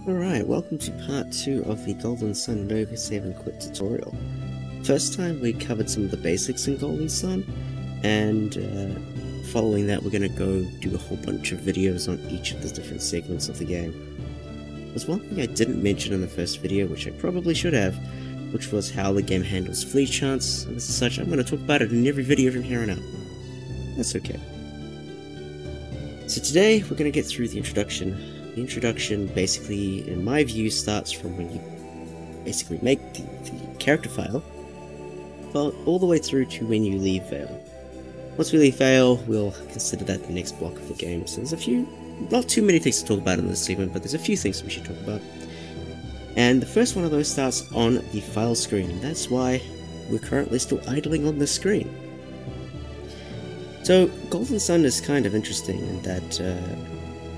Alright, welcome to part 2 of the Golden Sun Nova Save and Quit tutorial. First time we covered some of the basics in Golden Sun, and following that we're going to go do a whole bunch of videos on each of the different segments of the game. There's one thing I didn't mention in the first video, which I probably should have, which was how the game handles fleet chance, and as such I'm going to talk about it in every video from here on out. That's okay. So today we're going to get through the introduction. The introduction basically, in my view, starts from when you basically make the character file, all the way through to when you leave Vale. Once we leave Vale, we'll consider that the next block of the game. So there's a few, not too many things to talk about in this segment, but there's a few things we should talk about. And the first one of those starts on the file screen, and that's why we're currently still idling on this screen. So Golden Sun is kind of interesting in that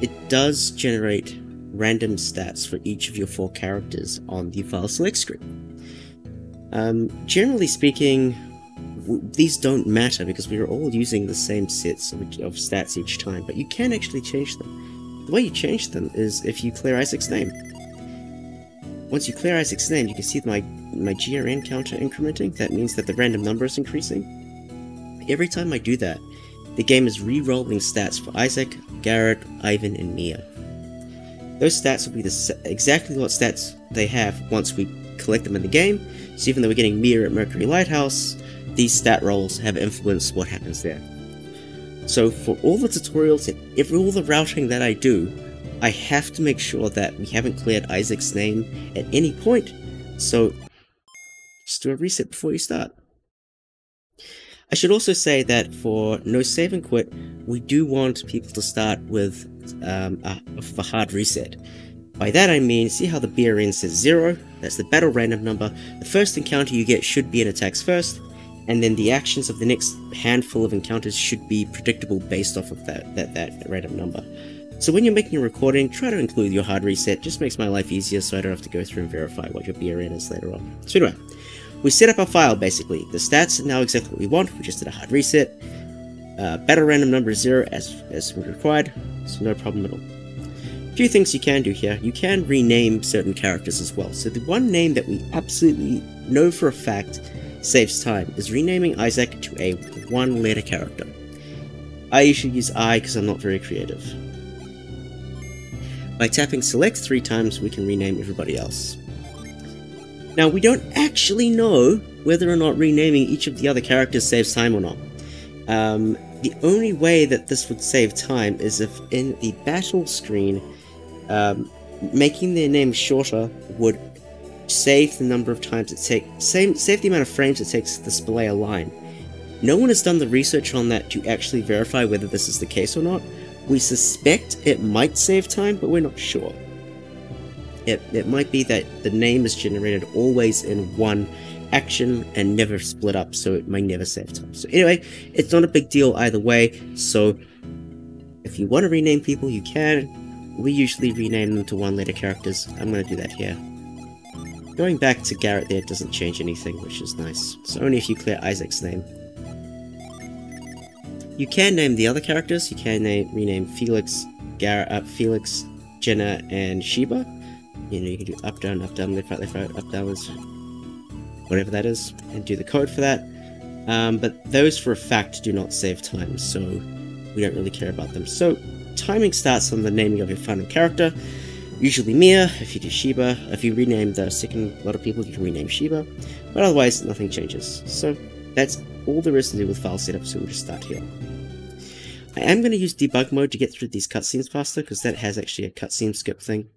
it does generate random stats for each of your 4 characters on the file select screen. Generally speaking, these don't matter because we are all using the same sets of stats each time, but you can actually change them. The way you change them is if you clear Isaac's name. Once you clear Isaac's name, you can see my GRN counter incrementing. That means that the random number is increasing. Every time I do that, the game is re-rolling stats for Isaac, Garrett, Ivan, and Mia. Those stats will be exactly what stats they have once we collect them in the game, so even though we're getting Mia at Mercury Lighthouse, these stat rolls have influenced what happens there. So for all the tutorials and all the routing that I do, I have to make sure that we haven't cleared Isaac's name at any point, so just do a reset before you start. I should also say that for no save and quit, we do want people to start with a hard reset. By that I mean, see how the BRN says 0? That's the battle random number. The first encounter you get should be in attacks first, and then the actions of the next handful of encounters should be predictable based off of that random number. So when you're making a recording, try to include your hard reset. Just makes my life easier so I don't have to go through and verify what your BRN is later on. So anyway, we set up our file basically. The stats are now exactly what we want. We just did a hard reset. Battle random number is 0 as required, so no problem at all. A few things you can do here. You can rename certain characters as well. So the one name that we absolutely know for a fact saves time is renaming Isaac to a 1-letter character. I usually use I because I'm not very creative. By tapping select 3 times, we can rename everybody else. Now, we don't actually know whether or not renaming each of the other characters saves time or not. The only way that this would save time is if in the battle screen, making their name shorter would save the number of times it takes, save the amount of frames it takes to display a line. No one has done the research on that to actually verify whether this is the case or not. We suspect it might save time, but we're not sure. It might be that the name is generated always in one action and never split up, so it may never save time. So anyway, it's not a big deal either way, so if you want to rename people, you can. We usually rename them to 1-letter characters. I'm going to do that here. Going back to Garrett there doesn't change anything, which is nice. So only if you clear Isaac's name. You can name the other characters. You can rename Felix, Felix, Jenna, and Sheba. You know, you can do up, down, left, right, up, down, whatever that is, and do the code for that. But those for a fact do not save time, so we don't really care about them. So timing starts on the naming of your final character, usually Mia. If you do Sheba, if you rename the second lot of people, you can rename Sheba, but otherwise nothing changes. So that's all there is to do with file setup, so we'll just start here. I am going to use debug mode to get through these cutscenes faster, because that has actually a cutscene skip thing.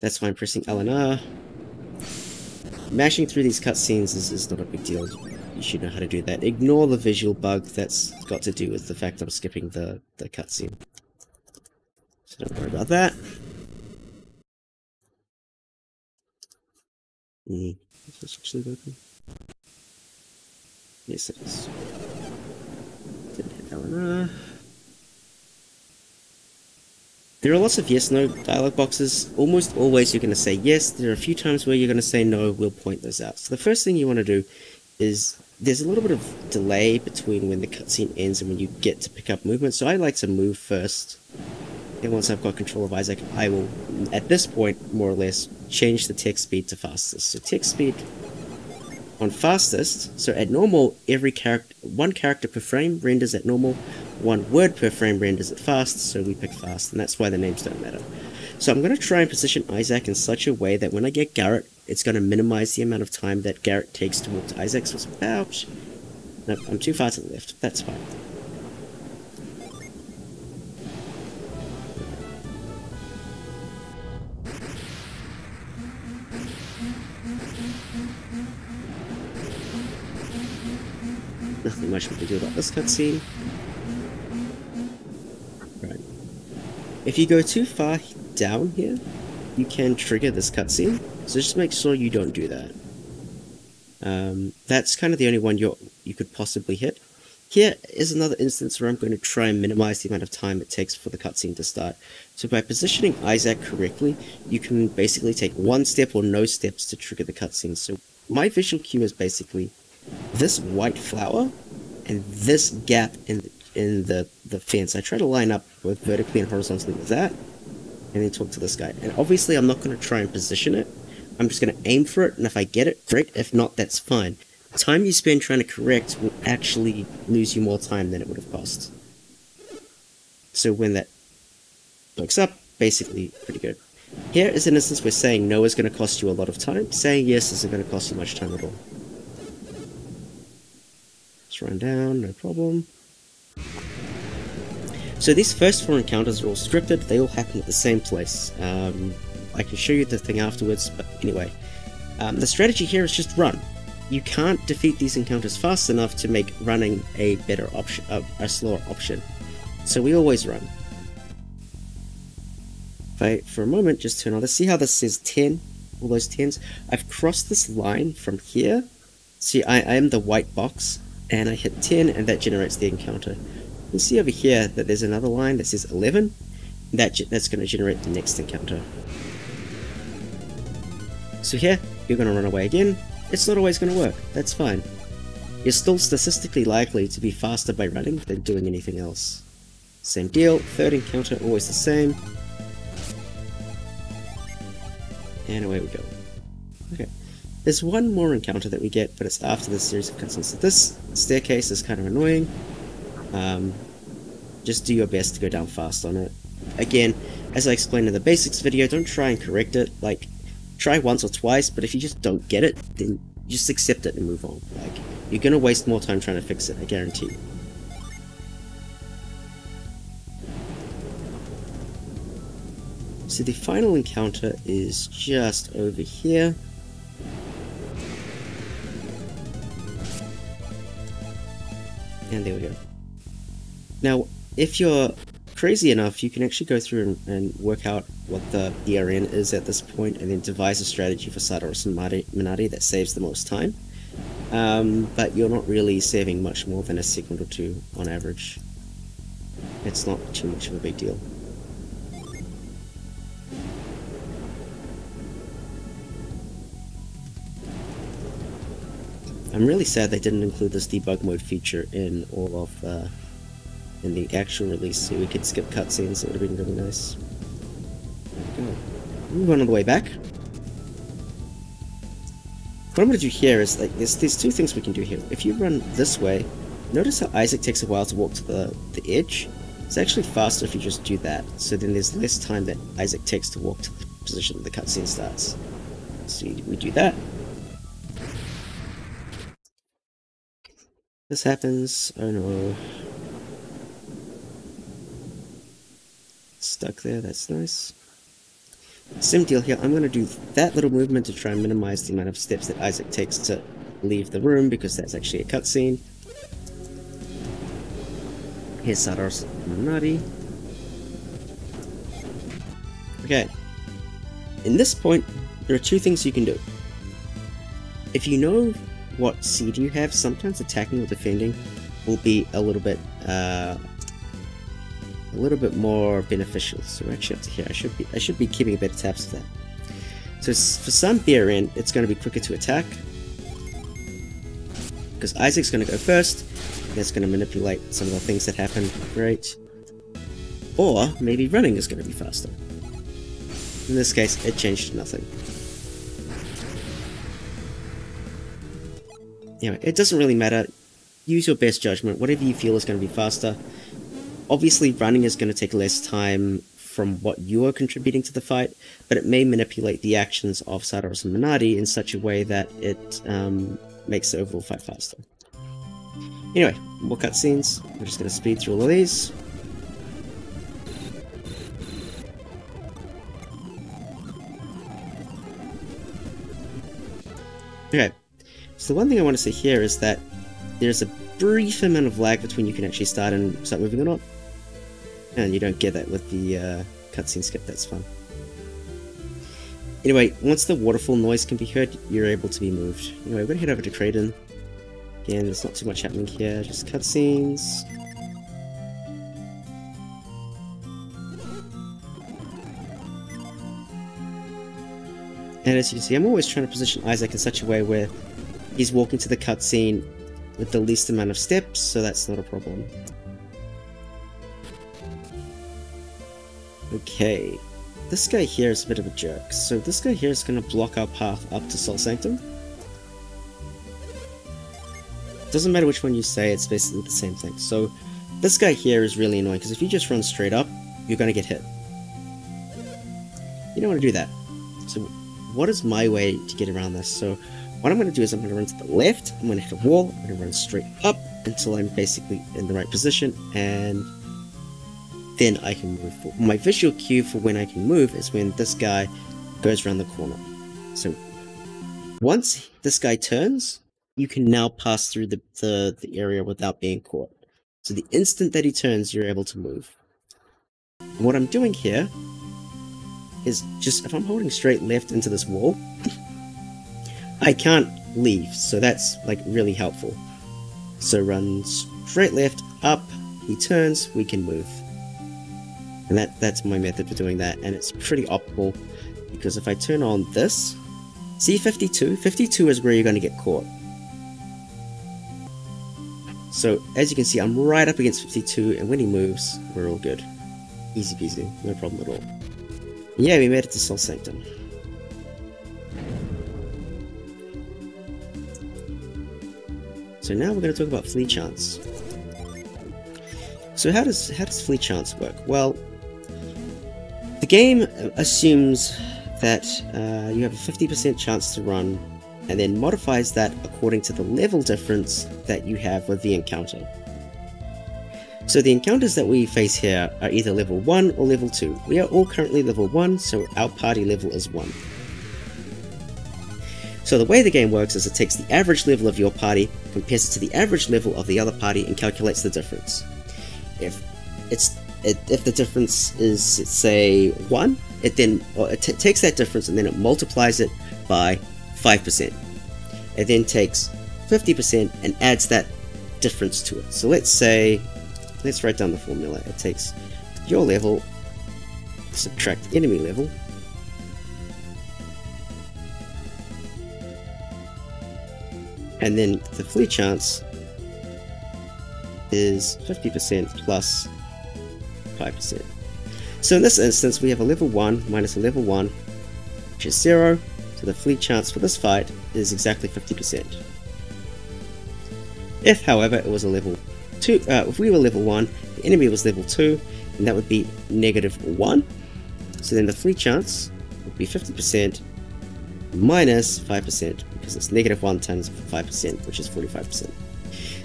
That's why I'm pressing L and R. Mashing through these cutscenes is not a big deal. You should know how to do that. Ignore the visual bug that's got to do with the fact I'm skipping the cutscene. So don't worry about that. Is this actually working? Yes, it is. Didn't hit L and R. There are lots of yes-no dialog boxes. Almost always you're going to say yes. There are a few times where you're going to say no. We'll point those out. So the first thing you want to do is, there's a little bit of delay between when the cutscene ends and when you get to pick up movement. So I like to move first And once I've got control of Isaac, I will, at this point, more or less, change the text speed to fastest. So text speed on fastest, so at normal, one character per frame renders at normal, one word per frame renders at fast, so we pick fast, and that's why the names don't matter. So I'm going to try and position Isaac in such a way that when I get Garrett, it's going to minimize the amount of time that Garrett takes to walk to Isaac, so it's about... Nope, I'm too far to the left, that's fine. Nothing much we can do about this cutscene. Right. If you go too far down here, you can trigger this cutscene, so just make sure you don't do that. That's kind of the only one you could possibly hit. Here is another instance where I'm going to try and minimize the amount of time it takes for the cutscene to start. So by positioning Isaac correctly, you can basically take one step or no steps to trigger the cutscene. So my visual cue is basically this white flower and this gap in the fence. I try to line up both vertically and horizontally with that, and then talk to this guy. And obviously I'm not going to try and position it. I'm just going to aim for it, and if I get it, great. If not, that's fine. The time you spend trying to correct will actually lose you more time than it would have cost. So when that looks up, basically pretty good. Here is an instance where saying no is going to cost you a lot of time. Saying yes isn't going to cost you much time at all. Let's run down, no problem. So these first 4 encounters are all scripted, they all happen at the same place. I can show you the thing afterwards, but anyway. The strategy here is just run. You can't defeat these encounters fast enough to make running a better option, a slower option. So we always run. If I, for a moment, just turn on this, see how this says 10? All those 10s? I've crossed this line from here. See, I am the white box, and I hit 10, and that generates the encounter. You can see over here that there's another line that says 11. That's going to generate the next encounter. So here, you're going to run away again. It's not always going to work. That's fine. You're still statistically likely to be faster by running than doing anything else. Same deal, third encounter, always the same. And away we go. Okay. There's one more encounter that we get, but it's after this series of cutscenes. So this staircase is kind of annoying. Just do your best to go down fast on it. Again, as I explained in the basics video, don't try and correct it. Like, try once or twice, but if you just don't get it, then just accept it and move on. Like, you're gonna waste more time trying to fix it, I guarantee. So the final encounter is just over here. And there we go. Now, if you're crazy enough, you can actually go through and work out what the DRN is at this point, and then devise a strategy for Saturos Menardi that saves the most time. But you're not really saving much more than a second or two on average. It's not too much of a big deal. I'm really sad they didn't include this debug mode feature in all of in the actual release, so we could skip cutscenes. It would have been really nice. Move on all the way back. What I'm going to do here is, like, there's two things we can do here. If you run this way, notice how Isaac takes a while to walk to the edge. It's actually faster if you just do that, so then there's less time that Isaac takes to walk to the position the cutscene starts. So we do that. This happens. Oh no. Stuck there, that's nice. Same deal here, I'm going to do that little movement to try and minimize the amount of steps that Isaac takes to leave the room, because that's actually a cutscene. Here's Saturos Menardi. Okay. In this point, there are two things you can do. If you know what seed you have, sometimes attacking or defending will be a little bit more beneficial. So we're actually up to here. I should be keeping a better tabs of that. So for some BRN, it's going to be quicker to attack, because Isaac's going to go first. That's going to manipulate some of the things that happen. Great. Or maybe running is going to be faster. In this case, it changed to nothing. Anyway, it doesn't really matter. Use your best judgment, whatever you feel is going to be faster. Obviously, running is going to take less time from what you are contributing to the fight, but it may manipulate the actions of Saturos and Menardi in such a way that it makes the overall fight faster. Anyway, more cutscenes. We're just going to speed through all of these. Okay, so the one thing I want to say here is that there's a brief amount of lag between you can actually start moving or not. And you don't get that with the cutscene skip, that's fun. Anyway, once the waterfall noise can be heard, you're able to be moved. Anyway, we're going to head over to Kraden. Again, there's not too much happening here, just cutscenes. And as you can see, I'm always trying to position Isaac in such a way where he's walking to the cutscene with the least amount of steps, so that's not a problem. Okay, this guy here is a bit of a jerk. So this guy here is going to block our path up to Sol Sanctum. Doesn't matter which one you say, it's basically the same thing. So this guy here is really annoying, because if you just run straight up, you're going to get hit. You don't want to do that. So what is my way to get around this? So what I'm going to do is I'm going to run to the left, I'm going to hit a wall, I'm going to run straight up until I'm basically in the right position, and then I can move. My visual cue for when I can move is when this guy goes around the corner. So once this guy turns, you can now pass through the area without being caught. So the instant that he turns, you're able to move. And what I'm doing here is just, if I'm holding straight left into this wall, I can't leave, so that's like really helpful. So run straight left, up, he turns, we can move. And that's my method for doing that, and it's pretty optimal, because if I turn on this, see 52? 52 is where you're going to get caught. So as you can see, I'm right up against 52, and when he moves, we're all good. Easy peasy, no problem at all. Yeah, we made it to Sol Sanctum. So now we're going to talk about flee chance. So how does flee chance work? Well, the game assumes that you have a 50% chance to run, and then modifies that according to the level difference that you have with the encounter. So the encounters that we face here are either level 1 or level 2. We are all currently level 1, so our party level is 1. So the way the game works is it takes the average level of your party, compares it to the average level of the other party, and calculates the difference. If the difference is, let's say, 1, it takes that difference and then it multiplies it by 5%. It then takes 50% and adds that difference to it. So let's write down the formula. It takes your level, subtract enemy level, and then the flee chance is 50% plus 5%. So in this instance, we have a level 1 minus a level 1, which is 0. So the flee chance for this fight is exactly 50%. If, however, it was a level 2, if we were level 1, the enemy was level 2, and that would be -1. So then the flee chance would be 50% minus 5%, because it's -1 times 5%, which is 45%.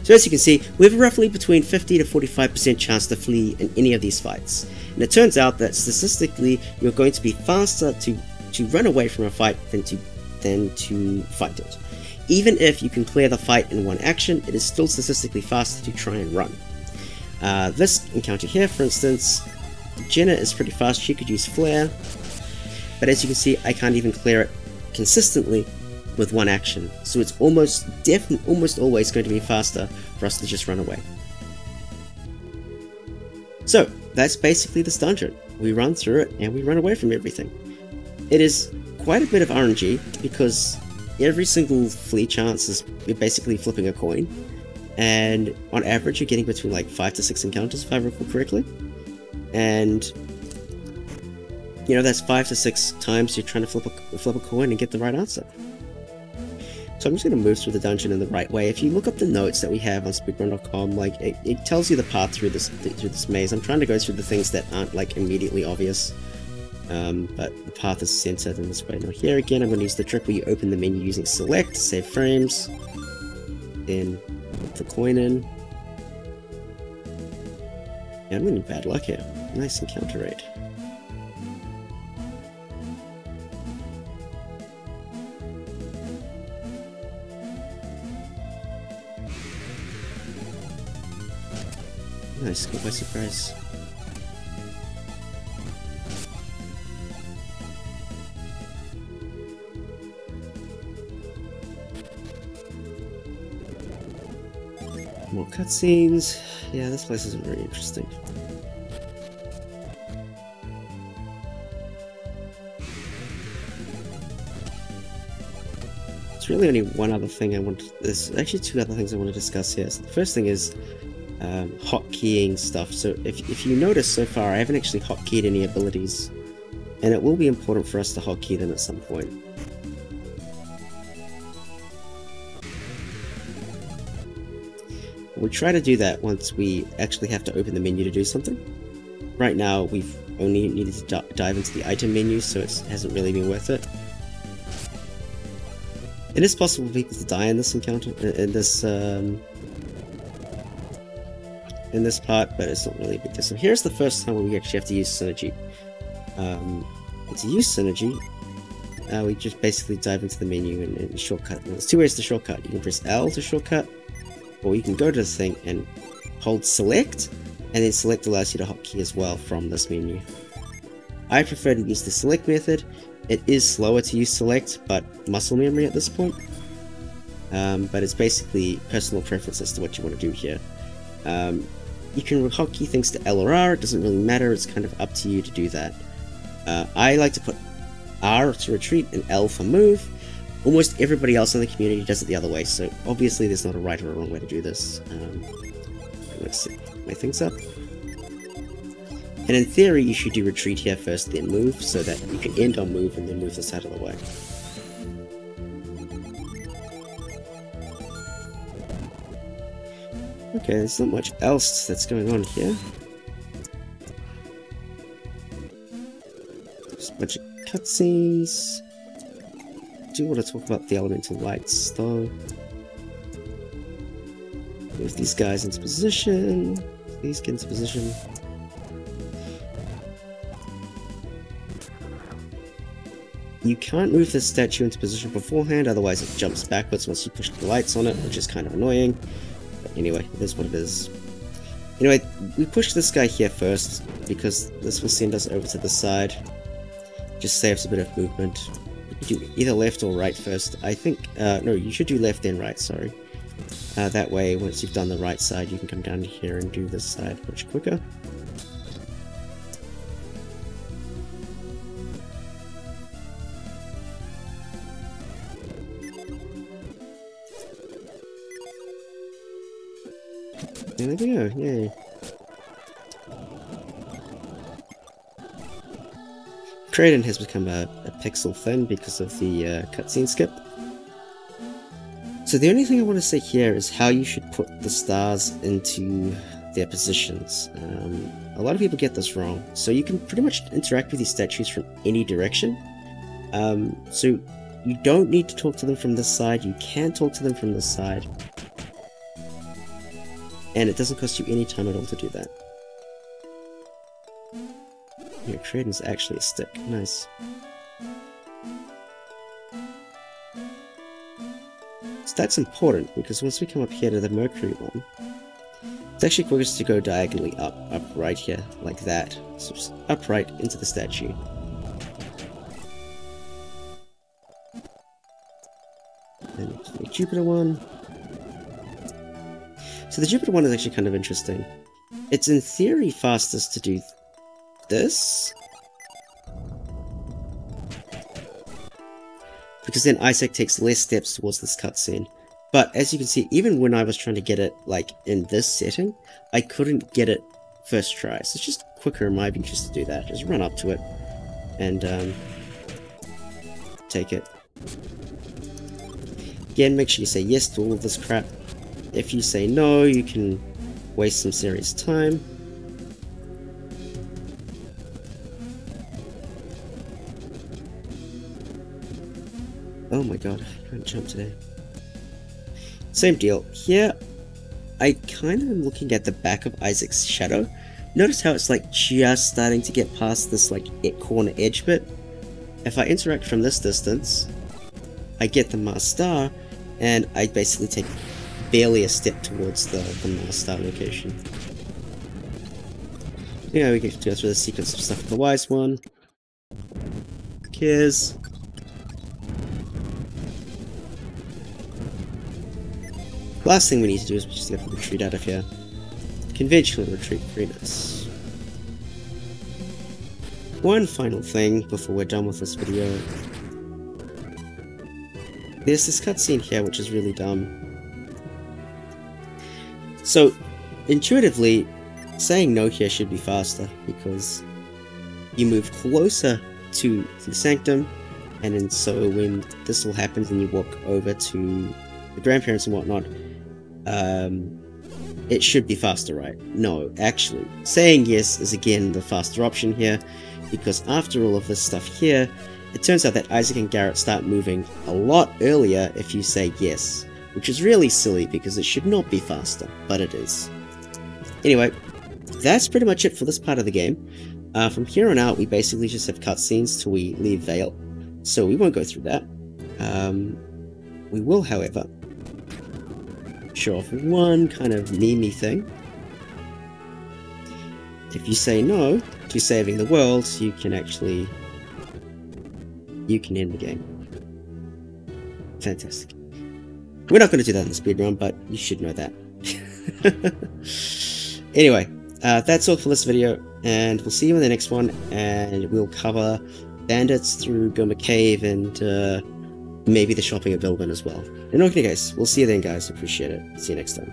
So as you can see, we have roughly between 50 to 45% chance to flee in any of these fights. And it turns out that statistically, you're going to be faster to run away from a fight than to fight it. Even if you can clear the fight in one action, it is still statistically faster to try and run. This encounter here, for instance, Jenna is pretty fast. She could use Flare, but as you can see, I can't even clear it consistently with one action. So it's almost always going to be faster for us to just run away. So that's basically this dungeon. We run through it and we run away from everything. It is quite a bit of RNG, because every single flee chance is you're basically flipping a coin, and on average you're getting between like 5 to 6 encounters if I recall correctly. And you know, that's 5 to 6 times you're trying to flip a coin and get the right answer. So I'm just going to move through the dungeon in the right way. If you look up the notes that we have on speedrun.com, like it tells you the path through this maze. I'm trying to go through the things that aren't like immediately obvious, but the path is centered in this way. Now here again, I'm going to use the trick where you open the menu using select, save frames, then put the coin in. Yeah, I'm getting bad luck here. Nice encounter rate. Nice, caught by surprise. More cutscenes. Yeah, this place isn't very interesting. There's really only one other thing I want to... There's actually two other things I want to discuss here. So the first thing is hotkeying stuff. So if you notice so far, I haven't actually hotkeyed any abilities, and it will be important for us to hotkey them at some point. We'll try to do that once we actually have to open the menu to do something. Right now, we've only needed to dive into the item menu, so it hasn't really been worth it. It is possible for people to die in this encounter, in this part, but it's not really a big deal. So here's the first time where we actually have to use synergy. To use synergy, we just basically dive into the menu and shortcut. And there's two ways to shortcut. You can press L to shortcut, or you can go to this thing and hold select, and then select allows you to hotkey as well from this menu. I prefer to use the select method. It is slower to use select, but muscle memory at this point. But it's basically personal preference as to what you want to do here. You can hotkey things to L or R, it doesn't really matter, it's kind of up to you to do that. I like to put R to retreat and L for move. Almost everybody else in the community does it the other way, so obviously there's not a right or a wrong way to do this. Let's set my things up. And in theory, you should do retreat here first, then move, so that you can end on move and then move this out of the way. Okay, there's not much else that's going on here. Just a bunch of cutscenes. I do want to talk about the elemental lights, though. Move these guys into position. Please get into position. You can't move this statue into position beforehand, otherwise it jumps backwards once you push the lights on it, which is kind of annoying. Anyway, it is what it is. Anyway, we push this guy here first, because this will send us over to the side. Just saves a bit of movement. You do either left or right first. I think, no, you should do left then right, sorry. That way, once you've done the right side, you can come down here and do this side much quicker. And there we go, yay. Kraden has become a pixel thin because of the cutscene skip. So the only thing I want to say here is how you should put the stars into their positions. A lot of people get this wrong. So you can pretty much interact with these statues from any direction. So you don't need to talk to them from this side, you can talk to them from this side. And it doesn't cost you any time at all to do that. Your Kraden's actually a stick. Nice. So that's important, because once we come up here to the Mercury one, it's actually quickest to go diagonally up right here, like that. So just upright into the statue. And the Jupiter one. So the Jupiter one is actually kind of interesting. It's in theory fastest to do this, because then Isaac takes less steps towards this cutscene. But as you can see, even when I was trying to get it like in this setting, I couldn't get it first try. So it's just quicker in my interest to do that. Just run up to it and take it. Again, make sure you say yes to all of this crap. If you say no, you can waste some serious time. Oh my god, I can't jump today. Same deal. Here, I kind of am looking at the back of Isaac's shadow. Notice how it's like just starting to get past this like corner edge bit. If I interact from this distance, I get the Mars star, and I basically take barely a step towards the Mars star location. Yeah, we get to go through the sequence of stuff with the wise one. Who cares? Last thing we need to do is just get the retreat out of here. Conventional retreat, very nice. One final thing before we're done with this video. There's this cutscene here which is really dumb. So, intuitively, saying no here should be faster, because you move closer to the Sanctum, and then so when this all happens and you walk over to the grandparents and whatnot, it should be faster, right? No, actually, saying yes is again the faster option here, because after all of this stuff here, it turns out that Isaac and Garrett start moving a lot earlier if you say yes, which is really silly because it should not be faster, but it is. Anyway, that's pretty much it for this part of the game. From here on out, we basically just have cutscenes till we leave Vale, so we won't go through that. We will, however, show off one kind of meme-y thing. If you say no to saving the world, you can end the game. Fantastic. We're not going to do that in the speedrun, but you should know that. Anyway, that's all for this video, and we'll see you in the next one, and we'll cover bandits through Goma Cave and maybe the shopping at Vilbin as well. In any case, we'll see you then, guys. Appreciate it. See you next time.